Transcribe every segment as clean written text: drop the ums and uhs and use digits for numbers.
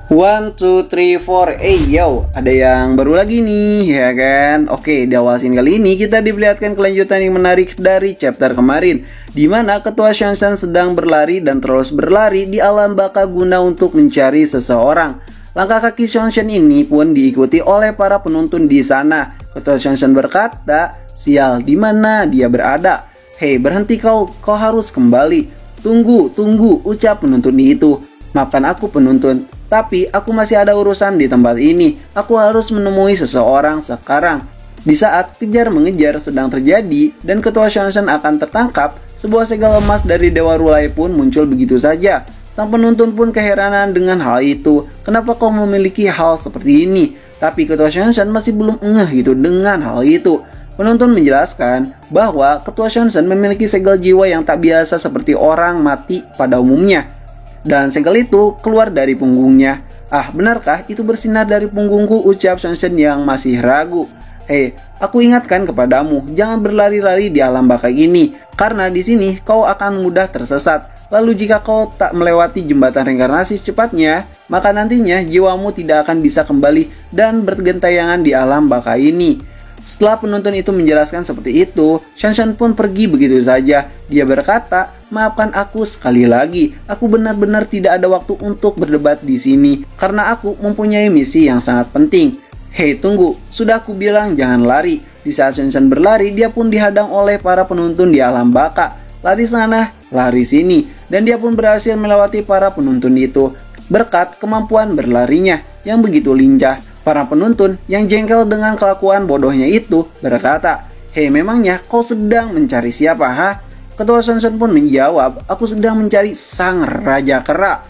One, two, three, four. Yo, ada yang baru lagi nih, ya kan? Oke, di awal scene kali ini kita diperlihatkan kelanjutan yang menarik dari chapter kemarin, di mana Ketua Shanshan sedang berlari dan terus berlari di alam baka guna untuk mencari seseorang. Langkah kaki Shanshan ini pun diikuti oleh para penonton di sana. Ketua Shanshan berkata, "Sial, di mana dia berada? Hei, berhenti kau harus kembali. Tunggu, ucap penonton itu. Maafkan aku penonton, tapi aku masih ada urusan di tempat ini. Aku harus menemui seseorang sekarang." Di saat kejar-mengejar sedang terjadi dan Ketua Shanshan akan tertangkap, sebuah segel emas dari Dewa Rulai pun muncul begitu saja. Sang penonton pun keheranan dengan hal itu. Kenapa kau memiliki hal seperti ini? Tapi Ketua Shanshan masih belum ngeh gitu dengan hal itu. Penonton menjelaskan bahwa Ketua Shanshan memiliki segel jiwa yang tak biasa seperti orang mati pada umumnya. Dan segel itu keluar dari punggungnya. "Ah, benarkah itu bersinar dari punggungku?" ucap Shanshan yang masih ragu. "Hei, aku ingatkan kepadamu, jangan berlari-lari di alam baka ini, karena di sini kau akan mudah tersesat. Lalu jika kau tak melewati jembatan reinkarnasi secepatnya, maka nantinya jiwamu tidak akan bisa kembali dan bergentayangan di alam baka ini." Setelah penonton itu menjelaskan seperti itu, Shanshan pun pergi begitu saja. Dia berkata, "Maafkan aku sekali lagi. Aku benar-benar tidak ada waktu untuk berdebat di sini karena aku mempunyai misi yang sangat penting." "Hei, tunggu. Sudah aku bilang jangan lari." Di saat Shanshan berlari, dia pun dihadang oleh para penonton di alam baka. Lari sana, lari sini, dan dia pun berhasil melewati para penonton itu berkat kemampuan berlarinya yang begitu lincah. Para penonton yang jengkel dengan kelakuan bodohnya itu berkata, "Hei, memangnya kau sedang mencari siapa, ha?" Ketua Shanshan pun menjawab, "Aku sedang mencari sang Raja Kera."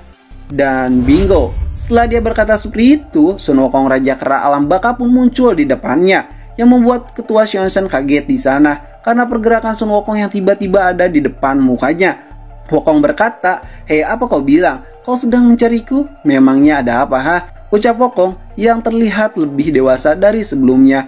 Dan bingo, setelah dia berkata seperti itu, Sun Wukong Raja Kera alam baka pun muncul di depannya, yang membuat Ketua Shanshan kaget di sana karena pergerakan Sun Wukong yang tiba-tiba ada di depan mukanya. Wukong berkata, "Hei, apa kau bilang? Kau sedang mencariku? Memangnya ada apa, ha?" ucap Wukong yang terlihat lebih dewasa dari sebelumnya.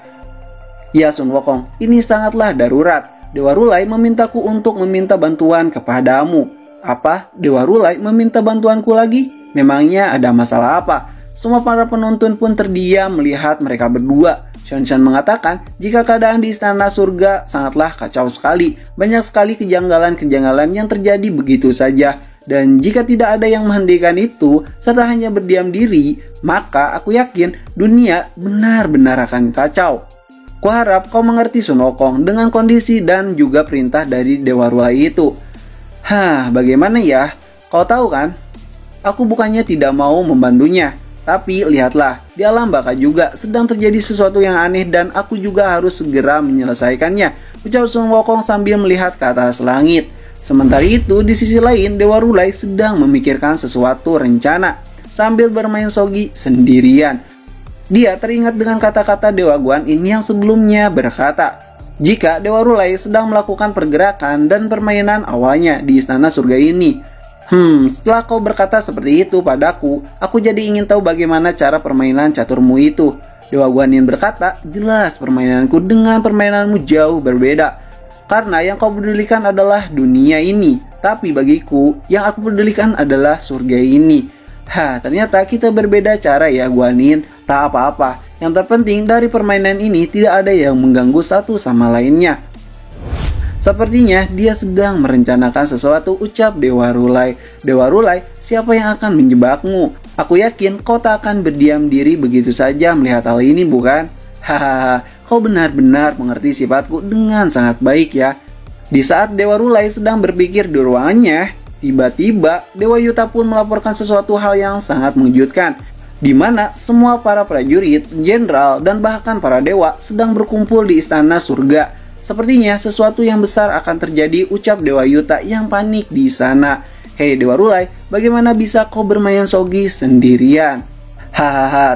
"Ya Sun Wukong, ini sangatlah darurat. Dewa Rulai memintaku untuk meminta bantuan kepadamu." "Apa? Dewa Rulai meminta bantuanku lagi? Memangnya ada masalah apa?" Semua para penonton pun terdiam melihat mereka berdua. Shanshan mengatakan jika keadaan di istana surga sangatlah kacau sekali. Banyak sekali kejanggalan-kejanggalan yang terjadi begitu saja. Dan jika tidak ada yang menghentikan itu, serta hanya berdiam diri, maka aku yakin dunia benar-benar akan kacau. Kuharap kau mengerti Sun Wukong dengan kondisi dan juga perintah dari Dewa Rulai itu. Bagaimana ya? Kau tahu kan? Aku bukannya tidak mau membantunya, tapi lihatlah, di alam baka juga sedang terjadi sesuatu yang aneh dan aku juga harus segera menyelesaikannya, ucap Sun Wukong sambil melihat ke atas langit. Sementara itu, di sisi lain, Dewa Rulai sedang memikirkan sesuatu rencana sambil bermain shogi sendirian. Dia teringat dengan kata-kata Dewa Guanyin yang sebelumnya berkata, jika Dewa Rulai sedang melakukan pergerakan dan permainan awalnya di istana surga ini. Setelah kau berkata seperti itu padaku, aku jadi ingin tahu bagaimana cara permainan caturmu itu. Dewa Guanyin berkata, jelas permainanku dengan permainanmu jauh berbeda. Karena yang kau pedulikan adalah dunia ini, tapi bagiku yang aku pedulikan adalah surga ini. Ternyata kita berbeda cara ya Guanyin. Tak apa-apa, yang terpenting dari permainan ini tidak ada yang mengganggu satu sama lainnya. Sepertinya dia sedang merencanakan sesuatu, ucap Dewa Rulai. Dewa Rulai, siapa yang akan menjebakmu? Aku yakin kau tak akan berdiam diri begitu saja melihat hal ini, bukan? Kau benar-benar mengerti sifatku dengan sangat baik ya. Di saat Dewa Rulai sedang berpikir di ruangannya, tiba-tiba Dewa Yuta pun melaporkan sesuatu hal yang sangat mengejutkan, di mana semua para prajurit, jenderal, dan bahkan para dewa sedang berkumpul di istana surga. Sepertinya sesuatu yang besar akan terjadi, ucap Dewa Yuta yang panik di sana. Hei Dewa Rulai, bagaimana bisa kau bermain shogi sendirian?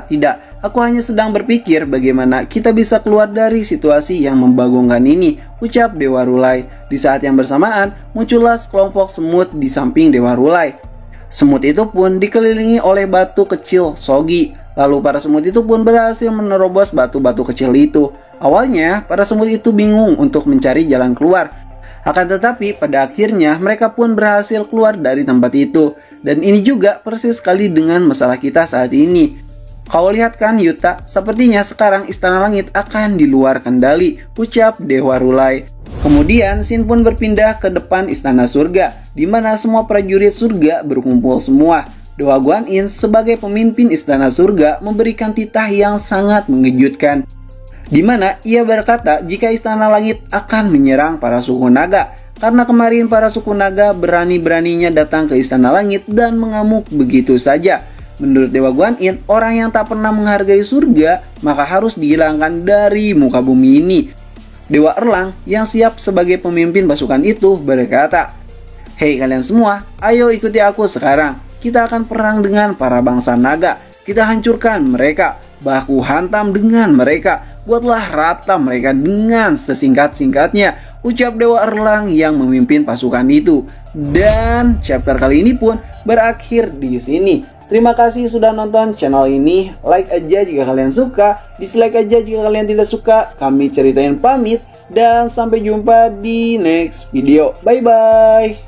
Tidak. Aku hanya sedang berpikir bagaimana kita bisa keluar dari situasi yang membagongkan ini, ucap Dewa Rulai. Di saat yang bersamaan, muncullah sekelompok semut di samping Dewa Rulai. Semut itu pun dikelilingi oleh batu kecil shogi. Lalu para semut itu pun berhasil menerobos batu-batu kecil itu. Awalnya, para semut itu bingung untuk mencari jalan keluar. Akan tetapi pada akhirnya mereka pun berhasil keluar dari tempat itu. Dan ini juga persis sekali dengan masalah kita saat ini. Kau lihat kan Yuta, sepertinya sekarang Istana Langit akan di luar kendali, ucap Dewa Rulai. Kemudian Shin pun berpindah ke depan Istana Surga, di mana semua prajurit surga berkumpul semua. Dewa Guan Yin sebagai pemimpin Istana Surga memberikan titah yang sangat mengejutkan, di mana ia berkata jika Istana Langit akan menyerang para suku naga, karena kemarin para suku naga berani-beraninya datang ke Istana Langit dan mengamuk begitu saja. Menurut Dewa Guan Yin, orang yang tak pernah menghargai surga maka harus dihilangkan dari muka bumi ini. Dewa Erlang yang siap sebagai pemimpin pasukan itu berkata, "Hei kalian semua, ayo ikuti aku sekarang. Kita akan perang dengan para bangsa naga. Kita hancurkan mereka, baku hantam dengan mereka. Buatlah rata mereka dengan sesingkat-singkatnya," ucap Dewa Erlang yang memimpin pasukan itu. Dan chapter kali ini pun berakhir di sini. Terima kasih sudah nonton channel ini. Like aja jika kalian suka, dislike aja jika kalian tidak suka. Kami ceritain pamit dan sampai jumpa di next video. Bye bye.